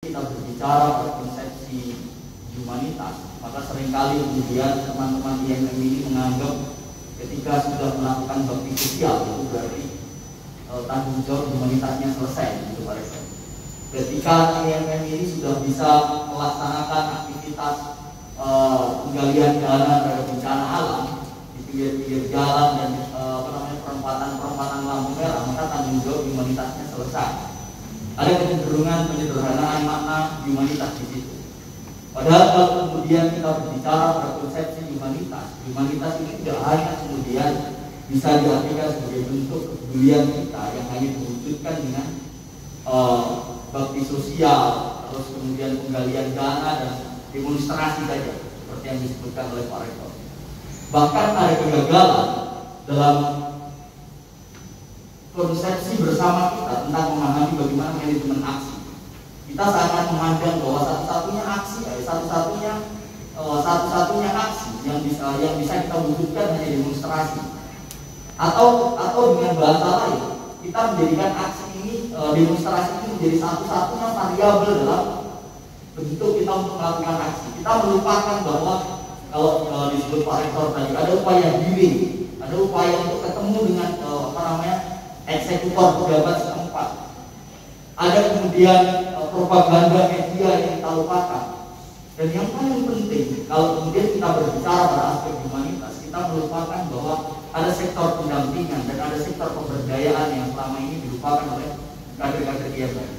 kita berbicara konsepsi humanitas, maka seringkali kemudian teman-teman IMM ini menganggap ketika sudah melakukan bakti sosial itu berarti tanggung jawab humanitasnya selesai gitu Pak Rektor. Ketika IMM ini sudah bisa melaksanakan aktivitas penggalian dana terhadap bencana alam di pinggir-pinggir jalan dan perempatan lampu merah, maka tanggung jawab humanitasnya selesai. Ada kecenderungan penyederhanaan makna humanitas di situ. Padahal kalau kemudian kita berbicara pada konsepsi humanitas ini tidak hanya kemudian bisa diartikan sebagai bentuk kepedulian kita yang hanya diwujudkan dengan bakti sosial, terus kemudian penggalian dana dan demonstrasi saja, seperti yang disebutkan oleh Pak Rektor. Bahkan ada kegagalan dalam konsepsi bersama kita tentang memahami bagaimana manajemen aksi. Kita sangat memandang bahwa satu-satunya aksi yang bisa kita wujudkan hanya demonstrasi. Atau dengan bahasa lain, kita menjadikan aksi ini, demonstrasi ini menjadi satu-satunya variabel dalam bentuk kita untuk melakukan aksi. Kita melupakan bahwa kalau disebut Pak Rektor tadi ada upaya healing, ada upaya untuk ketemu dengan eksekutor pejabat setempat. Ada kemudian propaganda media yang kita lupakan. Dan yang paling penting, kalau kemudian kita berbicara pada aspek humanitas, kita melupakan bahwa ada sektor pendampingan dan ada sektor pemberdayaan yang selama ini dilupakan oleh kader-kader IMM.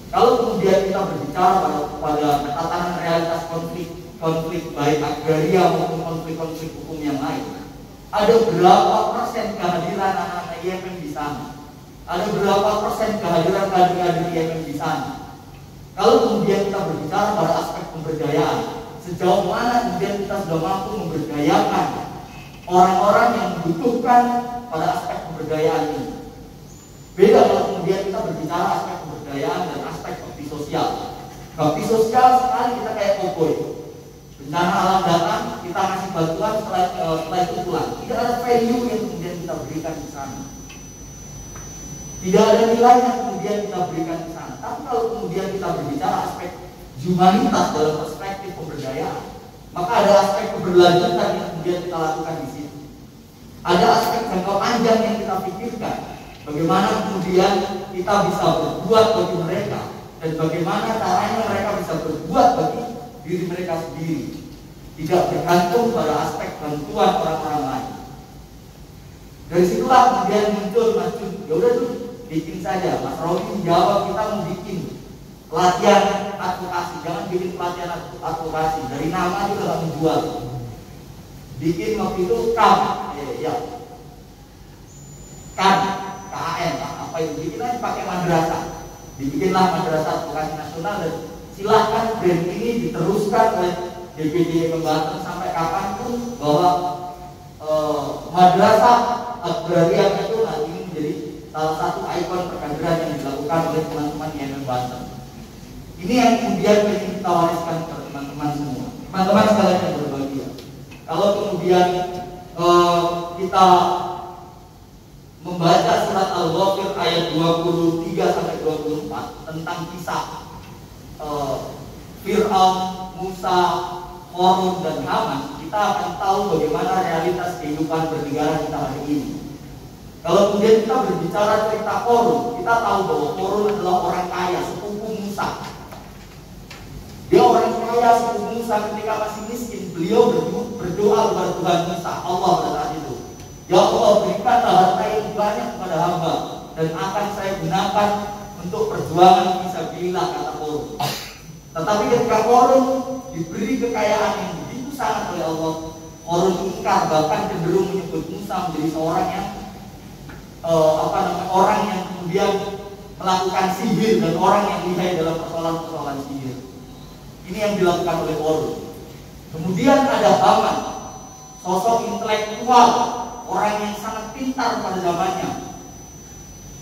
Kalau kemudian kita berbicara pada tatanan realitas konflik baik agraria maupun konflik hukum yang lain, ada berapa persen kehadiran anak-anak IMM di sana? Ada berapa persen kehadiran kader-kader IMM di sana? Kalau kemudian kita berbicara pada aspek pemberdayaan, sejauh mana kemudian kita sudah mampu memberdayakan orang-orang yang membutuhkan pada aspek pemberdayaan ini? Beda kalau kemudian kita berbicara aspek pemberdayaan dan aspek bakti sosial. Bakti sosial sekali kita kayak koboi. Bencana alam datang, kita ngasih bantuan, setelah itu pulang. Tidak ada value yang kemudian kita berikan di sana. Tidak ada nilai yang kemudian kita berikan di sana. Tapi kalau kemudian kita berbicara aspek humanitas dalam perspektif pemberdayaan, maka ada aspek keberlanjutan yang kemudian kita lakukan di situ. Ada aspek jangka panjang yang kita pikirkan. Bagaimana kemudian kita bisa berbuat bagi mereka dan bagaimana caranya mereka bisa berbuat bagi diri mereka sendiri, tidak bergantung pada aspek bantuan orang-orang lain. Dari situlah kemudian muncul Mas Jun, ya udah tuh bikin saja. Mas Robi jawab, kita mau bikin pelatihan advokasi, jangan bikin pelatihan advokasi. Dari nama juga nggak menjual. Bikin waktu itu KAN, apa itu? Bikin aja pakai madrasah. Dibikinlah madrasah advokasi nasional dan silahkan brand ini diteruskan oleh DPD Banten sampai kapanpun bahwa madrasah agraria nasional ini menjadi salah satu ikon perkaderan yang dilakukan oleh teman-teman IMM Banten. Ini yang kemudian ingin kita wariskan kepada teman-teman semua, teman-teman sekalian yang berbahagia. Kalau kemudian kita membaca surat Al-Ghafir ayat 23-24 tentang kisah Fir'aun, Musa, Qarun dan Haman, kita akan tahu bagaimana realitas kehidupan bernegara kita hari ini. Kalau kemudian kita berbicara cerita Qarun, kita tahu bahwa Qarun adalah orang kaya, sepupu Musa. Dia orang kaya, sepupu Musa. Ketika masih miskin, beliau berdoa kepada Tuhan Musa, Allah pada saat itu, ya Allah, berikanlah harta yang banyak kepada hamba dan akan saya gunakan untuk perjuangan fisabilillah, kata Qarun. Tetapi ketika Qarun diberi kekayaan yang begitu sangat oleh Allah, Qarun ingkar, bahkan cenderung menyebut Musa menjadi seorang yang orang yang kemudian melakukan sihir dan orang yang lihai dalam persoalan-persoalan sihir. Ini yang dilakukan oleh Qarun. Kemudian ada Haman, sosok intelektual, orang yang sangat pintar pada zamannya,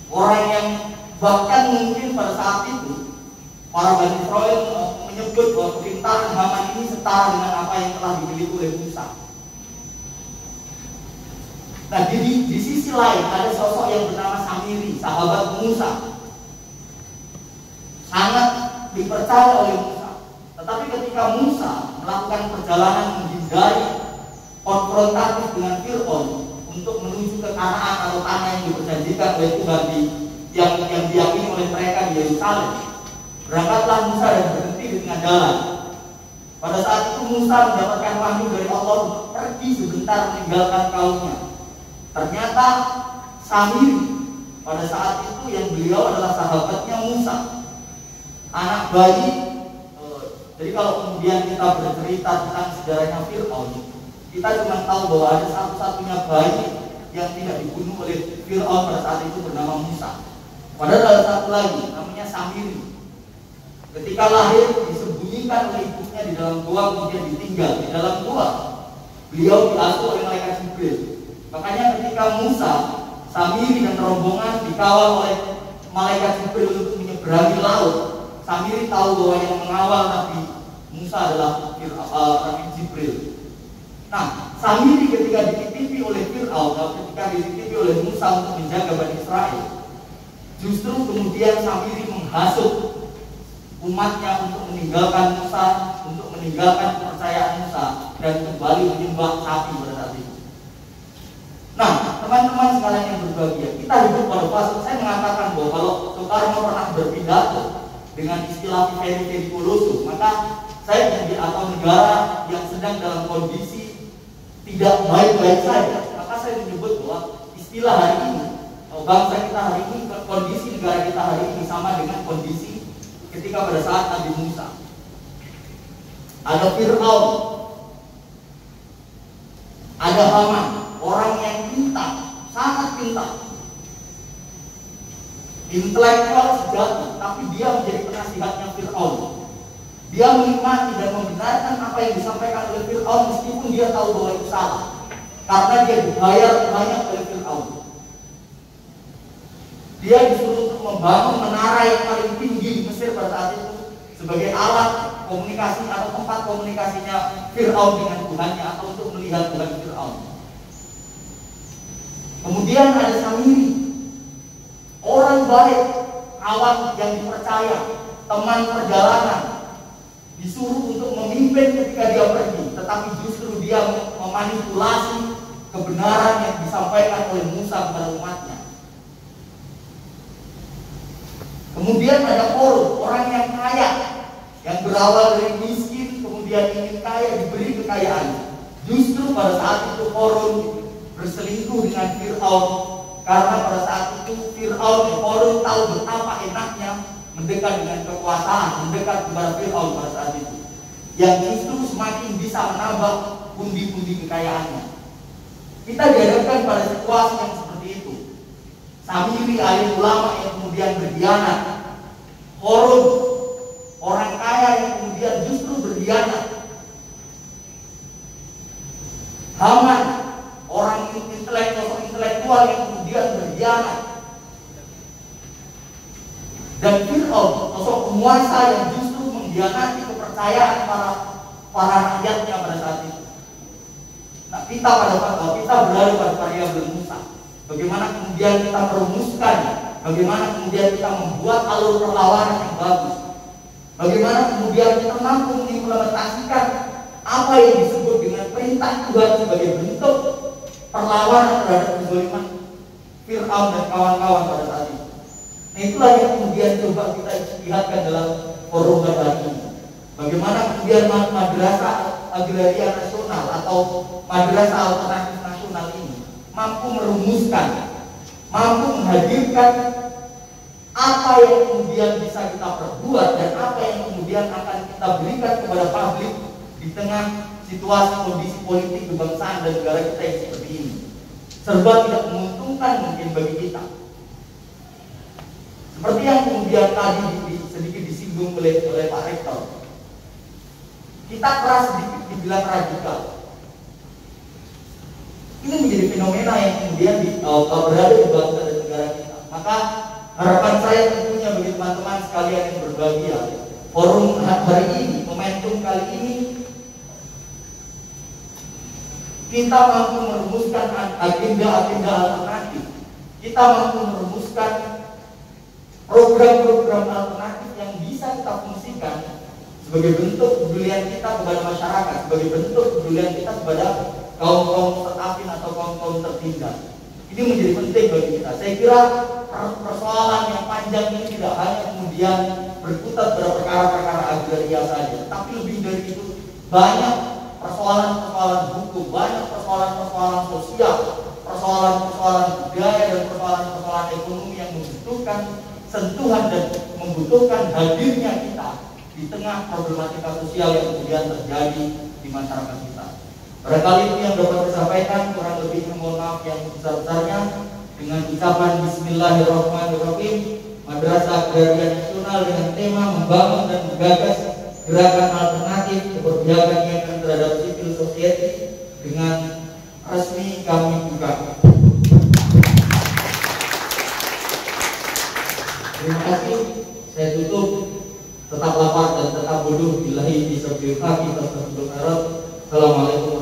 orang yang bahkan mungkin pada saat itu para Bani Israel menyebut bahwa kepintaran Haman ini setara dengan apa yang telah dimiliki oleh Musa. Nah, di sisi lain ada sosok yang bernama Samiri, sahabat Musa, sangat dipercaya oleh Musa. Tetapi ketika Musa melakukan perjalanan menghindari konfrontatif dengan Fir'aun untuk menuju ke Kanaan atau tanah yang diperjanjikan oleh Tuhan yang diyakini oleh mereka di Yerusalem, berangkatlah Musa dan berhenti di tengah jalan. Pada saat itu Musa mendapatkan wahyu dari Allah untuk pergi sebentar meninggalkan kaumnya. Ternyata Samiri pada saat itu yang beliau adalah sahabatnya Musa, anak bayi. Jadi kalau kemudian kita bercerita tentang sejarahnya Fir'aun, kita cuma tahu bahwa ada satu-satunya bayi yang tidak dibunuh oleh Fir'aun pada saat itu bernama Musa. Padahal ada satu lagi namanya Samiri. Ketika lahir disembunyikan oleh ibunya di dalam gua, kemudian ditinggal di dalam gua. Beliau diasuh oleh malaikat Jibril. Makanya ketika Musa, Samiri dan rombongan dikawal oleh malaikat Jibril untuk menyeberangi laut, Samiri tahu bahwa yang mengawal Nabi Musa adalah Nabi Jibril. Nah, Samiri ketika dititipi oleh Fir'aun, ketika dititipi oleh Musa untuk menjaga Bani Israel, justru kemudian Samiri menghasut umatnya untuk meninggalkan Musa, untuk meninggalkan kepercayaan Musa dan kembali menyembah sapi pada saat itu. Nah, teman-teman sekalian yang berbahagia, kita hidup pada fase, saya mengatakan bahwa kalau Soekarno pernah berpidato dengan istilah Viveri Colosso, maka saya atau negara yang sedang dalam kondisi tidak baik-baik saja, maka saya menyebut bahwa istilah hari ini, bangsa kita hari ini, kondisi negara kita hari ini sama dengan kondisi ketika pada saat Nabi Musa. Ada Fir'aun, ada Haman, orang yang pintar, sangat pintar, intelektual sejati, tapi dia menjadi penasihatnya Fir'aun. Dia menikmati dan membenarkan apa yang disampaikan oleh Fir'aun meskipun dia tahu bahwa itu salah, karena dia dibayar banyak oleh Fir'aun. Dia disuruh untuk membangun menara yang paling tinggi di Mesir pada saat itu sebagai alat komunikasi atau tempat komunikasinya Fir'aun dengan Tuhannya, atau untuk melihat Tuhan Fir'aun. Kemudian ada Samiri, orang baik, kawan yang dipercaya, teman perjalanan, disuruh untuk memimpin ketika dia pergi, tetapi justru dia memanipulasi kebenaran yang disampaikan oleh Musa kepada umatnya. Kemudian ada Korun, orang yang kaya, yang berawal dari miskin kemudian ingin kaya, diberi kekayaan. Justru pada saat itu Korun berselingkuh dengan Fir'aun, karena pada saat itu Korun tahu betapa enaknya mendekat dengan kekuasaan, mendekat kepada Fir'aun pada saat itu, yang justru semakin bisa menambah pundi-pundi kekayaannya. Kita dihadapkan pada situasi yang seperti itu. Samiri, alim ulama yang kemudian berkhianat. Korun, orang kaya yang kemudian justru berkhianat. Haman, orang intelektual yang kemudian berkhianat. Dan Fir'aun, sosok penguasa yang justru mengkhianati kepercayaan para rakyatnya pada saat itu. Nah, kita berada pada variabel Musa. Bagaimana kemudian kita merumuskan, bagaimana kemudian kita membuat alur perlawanan yang bagus, bagaimana kemudian kita mampu mengimplementasikan apa yang disebut dengan perintah Tuhan sebagai bentuk perlawanan terhadap kezaliman Fir'aun dan kawan-kawan pada saat itu. Nah, itulah yang kemudian coba kita lihatkan dalam forum hari ini. Bagaimana kemudian madrasah agraria nasional atau madrasah alternatif nasional ini mampu merumuskan, mampu menghadirkan apa yang kemudian bisa kita perbuat dan apa yang kemudian akan kita berikan kepada publik di tengah situasi kondisi politik kebangsaan dan negara kita yang seperti ini. Serba tidak menguntungkan mungkin bagi kita. Seperti yang kemudian tadi sedikit disinggung oleh Pak Rektor. Kita keras sedikit dibilang radikal. Ini menjadi fenomena yang kemudian berada di bangsa dan negara kita. Maka harapan saya tentunya bagi teman-teman sekalian yang berbahagia, forum hari ini, momentum kali ini, kita mampu merumuskan agenda-agenda alternatif. Kita mampu merumuskan program-program alternatif yang bisa kita fungsikan sebagai bentuk kepedulian kita kepada masyarakat, sebagai bentuk kepedulian kita kepada kaum-kaum terapin atau kaum-kaum tertindas. Ini menjadi penting bagi kita. Saya kira persoalan yang panjang ini tidak hanya kemudian berkutat pada perkara-perkara agraria saja, tapi lebih dari itu banyak persoalan-persoalan hukum, banyak persoalan-persoalan sosial, persoalan-persoalan budaya dan persoalan-persoalan ekonomi yang membutuhkan sentuhan dan membutuhkan hadirnya kita di tengah problematika sosial yang kemudian terjadi di masyarakat kita. Barangkali itu yang dapat saya sampaikan, kurang lebihnya mohon maaf yang sebesar-besarnya. Dengan ucapan Bismillahirrahmanirrahim, Madrasah Agraria Nasional dengan tema membangun dan menggagas gerakan alternatif keberpihakan niaga terhadap civil society dengan resmi kami buka. Terima kasih. Saya tutup. Tetap lapar dan tetap bodoh. Billahi fisabilillah. Assalamualaikum